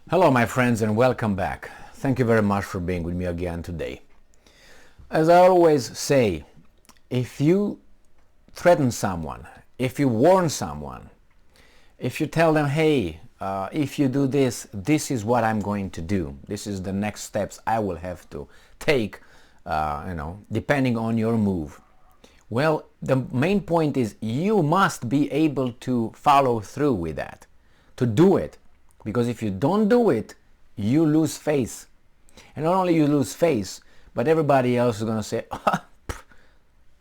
Hello my friends and welcome back. Thank you very much for being with me again today. As I always say, if you threaten someone, if you warn someone, if you tell them, hey, if you do this, this is what I'm going to do. This is the next steps I will have to take, depending on your move. Well, the main point is you must be able to follow through with that, to do it. Because if you don't do it, you lose face. And not only you lose face, but everybody else is going to say,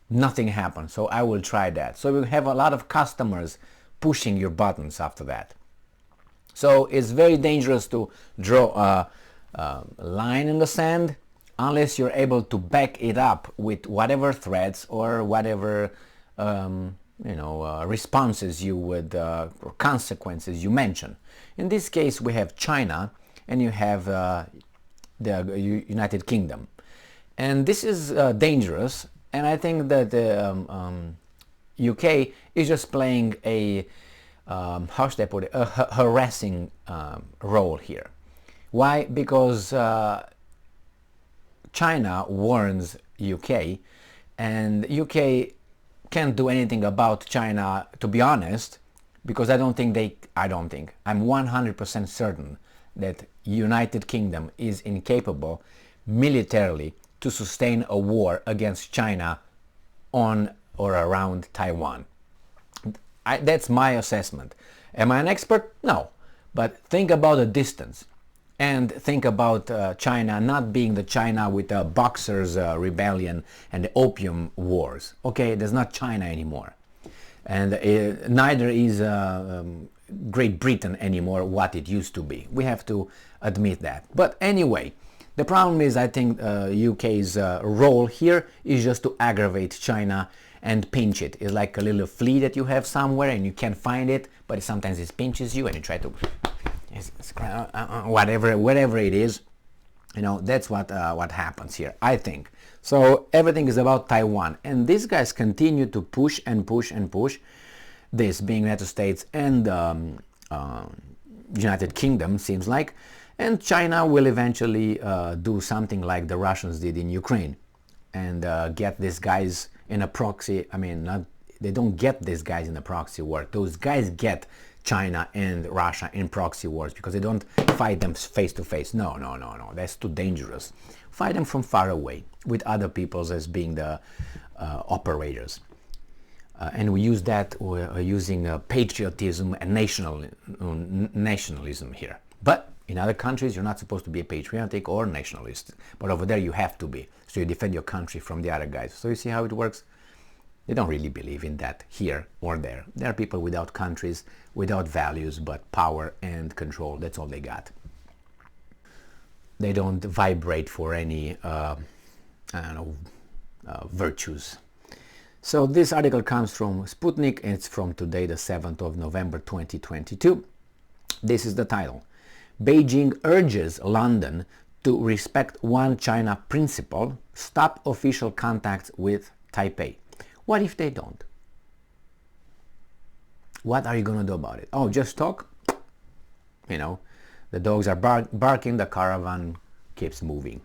nothing happened, so I will try that. So you have a lot of customers pushing your buttons after that. So it's very dangerous to draw a line in the sand unless you're able to back it up with whatever threats or whatever responses you would or consequences you mention. In this case, we have China and you have the United Kingdom, and this is dangerous. And I think that the UK is just playing a how should I put it, a harassing role here. Why? Because China warns UK, and UK can't do anything about China, to be honest, because I'm 100% certain that United Kingdom is incapable militarily to sustain a war against China on or around Taiwan. That's my assessment. Am I an expert? No. But think about the distance. And think about China not being the China with the Boxers' rebellion and the opium wars. Okay, there's not China anymore. And neither is Great Britain anymore what it used to be. We have to admit that. But anyway, the problem is I think UK's role here is just to aggravate China and pinch it. It's like a little flea that you have somewhere and you can't find it, but sometimes it pinches you and you try to... whatever it is, that's what happens here, I think. So everything is about Taiwan, and these guys continue to push and push and push, this being United States and United Kingdom, seems like, and China will eventually do something like the Russians did in Ukraine and get these guys in a proxy. They don't get these guys in a proxy war. Those guys get China and Russia in proxy wars because they don't fight them face to face. No, that's too dangerous. Fight them from far away with other peoples as being the operators. And we use that, we're using patriotism and nationalism here. But in other countries, you're not supposed to be a patriotic or nationalist. But over there, you have to be. So you defend your country from the other guys. So you see how it works? They don't really believe in that here or there. There are people without countries, without values, but power and control. That's all they got. They don't vibrate for any, virtues. So this article comes from Sputnik, and it's from today, the 7th of November, 2022. This is the title. Beijing urges London to respect One China principle, stop official contacts with Taipei. What if they don't? What are you going to do about it? Oh, just talk? The dogs are barking, the caravan keeps moving.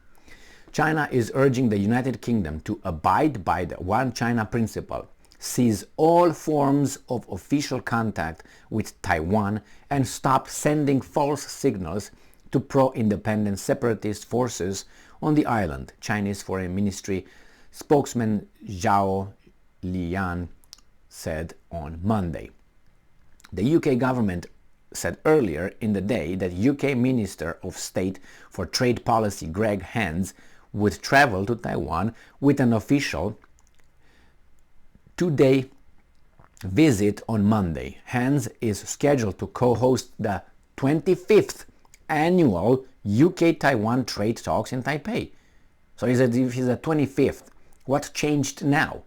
China is urging the United Kingdom to abide by the One China principle, cease all forms of official contact with Taiwan, and stop sending false signals to pro-independent separatist forces on the island, Chinese Foreign Ministry spokesman Zhao Liyan said on Monday. The UK government said earlier in the day that UK Minister of State for Trade Policy Greg Hands would travel to Taiwan with an official two-day visit on Monday. Hands is scheduled to co-host the 25th annual UK-Taiwan trade talks in Taipei. So if he's the 25th, what changed now?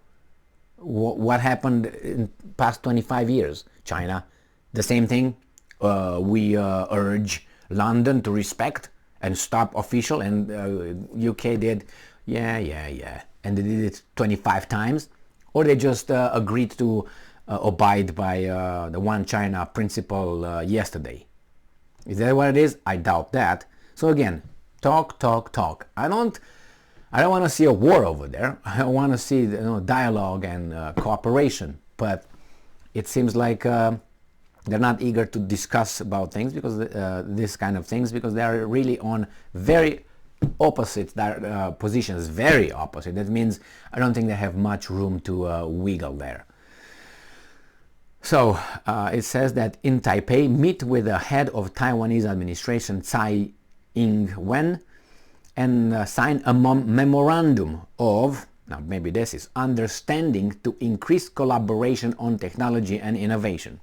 What happened in past 25 years? China, the same thing. We urge London to respect and stop official, and UK did, yeah, and they did it 25 times, or they just agreed to abide by the One China principle yesterday. Is that what it is? I doubt that. So again, talk, talk, talk. I don't want to see a war over there. I want to see dialogue and cooperation. But it seems like they're not eager to discuss about things, because this kind of things, because they are really on very opposite positions, very opposite. That means I don't think they have much room to wiggle there. So it says that in Taipei, meet with the head of Taiwanese administration, Tsai Ing-wen, and sign a memorandum of, now maybe this is, understanding to increase collaboration on technology and innovation.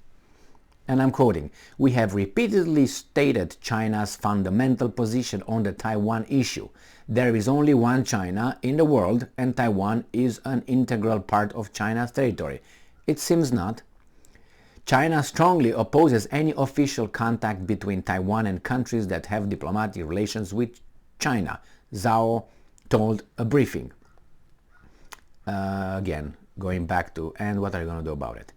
And I'm quoting, "We have repeatedly stated China's fundamental position on the Taiwan issue. There is only one China in the world, and Taiwan is an integral part of China's territory." It seems not. China strongly opposes any official contact between Taiwan and countries that have diplomatic relations with China, Zhao told a briefing. Again, going back to, and what are you going to do about it?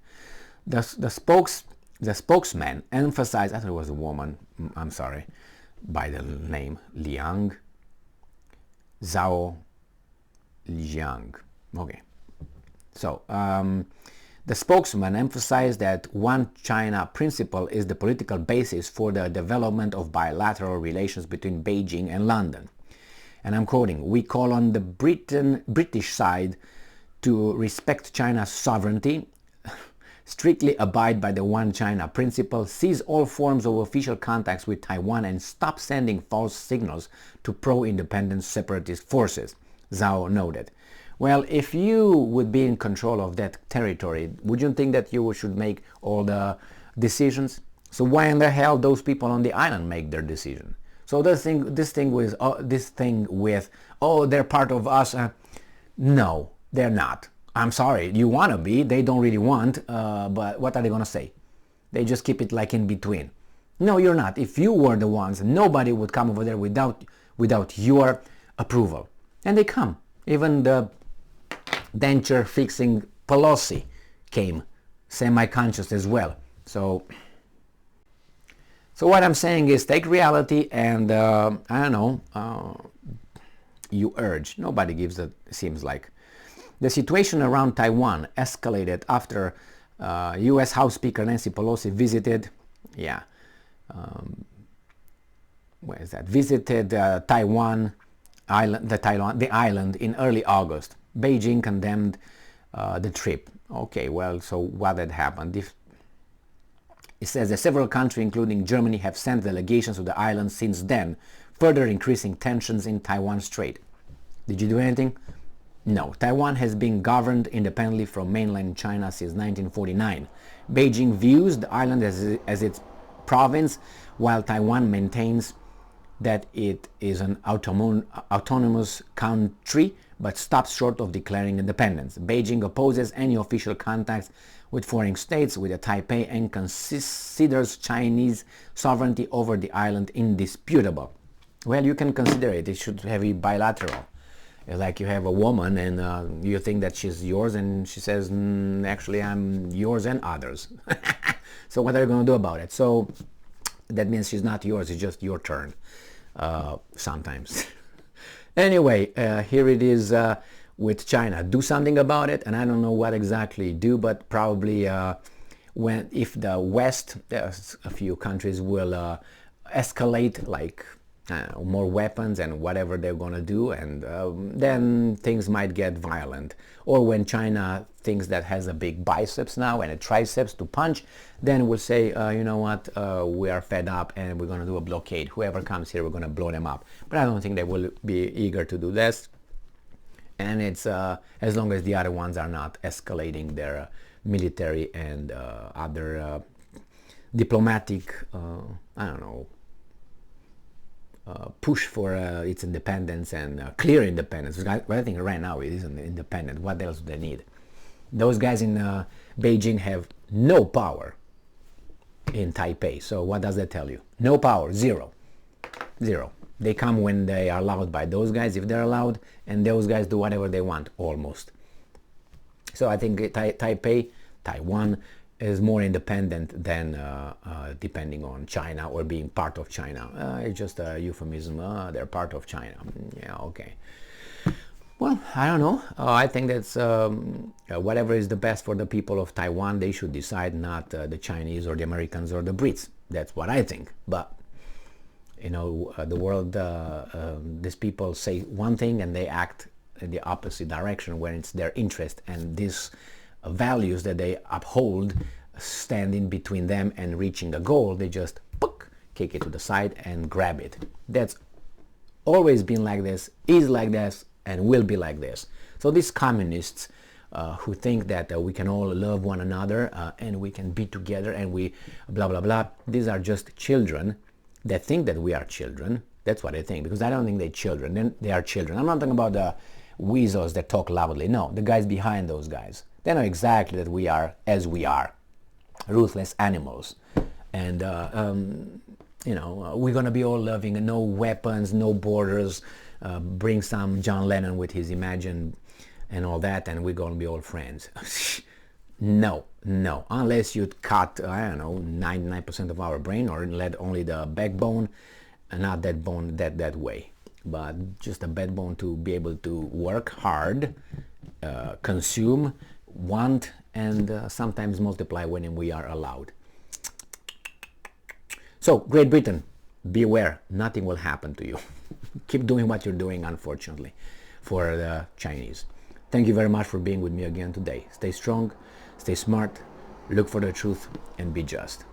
The spokesman emphasized, I thought it was a woman, I'm sorry, by the name Liang, Zhao Liang. Okay. So, the spokesman emphasized that one China principle is the political basis for the development of bilateral relations between Beijing and London. And I'm quoting, "We call on the British side to respect China's sovereignty, strictly abide by the one China principle, cease all forms of official contacts with Taiwan, and stop sending false signals to pro-independence separatist forces," Zhao noted. Well, if you would be in control of that territory, would you think that you should make all the decisions? So why in the hell those people on the island make their decision? So this thing with oh, they're part of us. No, they're not. I'm sorry. You want to be. They don't really want. But what are they gonna say? They just keep it like in between. No, you're not. If you were the ones, nobody would come over there without your approval. And they come. Even the denture fixing Pelosi came semi-conscious as well. So what I'm saying is, take reality and I don't know, you urge. Nobody gives a, seems like. The situation around Taiwan escalated after U.S. House Speaker Nancy Pelosi visited, where is that? Visited Taiwan island, the island in early August. Beijing condemned the trip. Okay, well, so what had happened? It says that several countries, including Germany, have sent delegations to the island since then, further increasing tensions in Taiwan Strait. Did you do anything? No. Taiwan has been governed independently from mainland China since 1949. Beijing views the island as its province, while Taiwan maintains that it is an autonomous country, but stops short of declaring independence. Beijing opposes any official contacts with foreign states, with the Taipei, and considers Chinese sovereignty over the island indisputable. Well, you can consider it. It should have a bilateral. Like you have a woman and you think that she's yours, and she says, actually, I'm yours and others. So what are you going to do about it? So that means she's not yours. It's just your turn sometimes. Anyway, here it is with China. Do something about it, and I don't know what exactly do, but probably if the West, there's a few countries will escalate, like more weapons and whatever they're gonna do, and then things might get violent. Or when China thinks that has a big biceps now and a triceps to punch, then we'll say, you know what, we are fed up and we're gonna do a blockade. Whoever comes here, we're gonna blow them up. But I don't think they will be eager to do this. And it's as long as the other ones are not escalating their military and other diplomatic, I don't know, push for its independence and clear independence. But I think right now it isn't independent. What else do they need? Those guys in Beijing have no power in Taipei. So what does that tell you? No power, zero. Zero. They come when they are allowed by those guys, if they're allowed, and those guys do whatever they want, almost. So I think Taipei, Taiwan, is more independent than depending on China or being part of China. It's just a euphemism. They're part of China. Yeah, okay. Well, I don't know. I think that's whatever is the best for the people of Taiwan, they should decide, not the Chinese or the Americans or the Brits. That's what I think. But, you know, the world, these people say one thing and they act in the opposite direction when it's their interest, and these values that they uphold stand in between them and reaching a goal. They just kick it to the side and grab it. That's always been like this, is like this, and will be like this. So these communists who think that we can all love one another and we can be together and we blah blah blah, these are just children that think that we are children. That's what I think, because I don't think they're children. Then they are children. I'm not talking about the weasels that talk loudly. No, the guys behind those guys. They know exactly that we are as we are, ruthless animals. And you know, we're gonna be all loving, no weapons, no borders. Bring some John Lennon with his Imagine and all that, and we're gonna be all friends. No, unless you cut, I don't know, 99% of our brain, or let only the backbone, and not that bone that way, but just a backbone to be able to work hard, consume, want, and sometimes multiply when we are allowed. So, Great Britain, beware, nothing will happen to you. Keep doing what you're doing, unfortunately, for the Chinese. Thank you very much for being with me again today. Stay strong, stay smart, look for the truth, and be just.